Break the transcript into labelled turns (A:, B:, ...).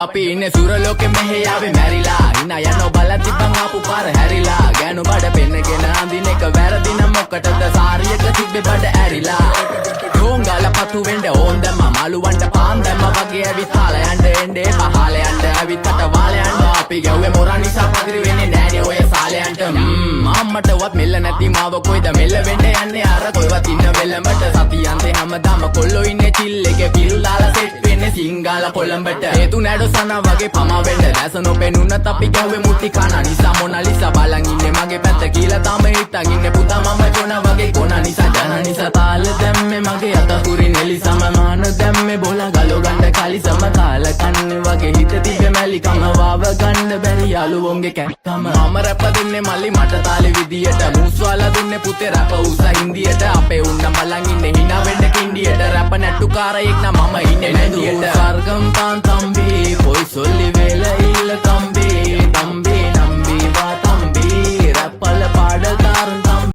A: අපි ඉන්නේ සුරලෝකෙ මෙහෙ ආවේ මැරිලා හිනා යනෝ බලන් තිබ්බන් ආපු පාර හැරිලා ගෑනු බඩ පෙන්නගෙන අඳින එක වැරදි නම් මොකටද සාරියක තිබ්බේ බඩ ඇරිලා ඩෝංගල පතු වෙන්න ඕන් දැම්ම මලුවන්ට පාන් දැම්ම වගේ ඇවිත් හාල යන්න එන්නේ පහල යන්න ඇවිත් අත වාල යන්න අපි ගැව්වේ මොරා නිසා පදිරි වෙන්නේ නෑනේ ඔය සාලයන්ට අම්මටවත් මෙල්ල නැති මාව කොයිද මෙල්ල වෙන්න යන්නේ අර කොයිවත් ඉන්න වෙලඹට සතියන්තේ හැමදාම කොල්ලෝ ඉන්නේ චිල් එකේ පිල් දාලා සෙට් වෙන්නේ සිංගාල කොළඹට හේතු නැඩ සනා වගේ පමා වෙන්න දැස නොපෙනුනත් අපි ගැව්වේ මුටි කන නිසා මොනාලිසා බලන් ඉන්නේ මගේ පැත්ත කියලා තාම හිටන් ඉන්නේ පුතා මම ජොන වගේ කොන නිසා ජන නිසා තාල දැම්මේ මගේ අත කුරින් එලිසම මාන දැම්මේ බෝලා ගලෝ ගන්න කලිසම කාල කන්නේ වගේ හිත තිබ්බේ මැලිකම වාව ගන්න බැරි යාළුවෝන්ගේ කැක්කම මම රැප දෙන්නේ මල්ලි මට තාලේ විදියට මූස්වාලා දුන්නේ පුතේ රැප උස හින්දියට අපේ උන්න බලන් ඉන්නේ hina වෙන්න කින්ඩියට රැප නැට්ටුකාරයෙක් නම් මම ඉන්නේ නැදියට සර්ගම් තාන් තම්බි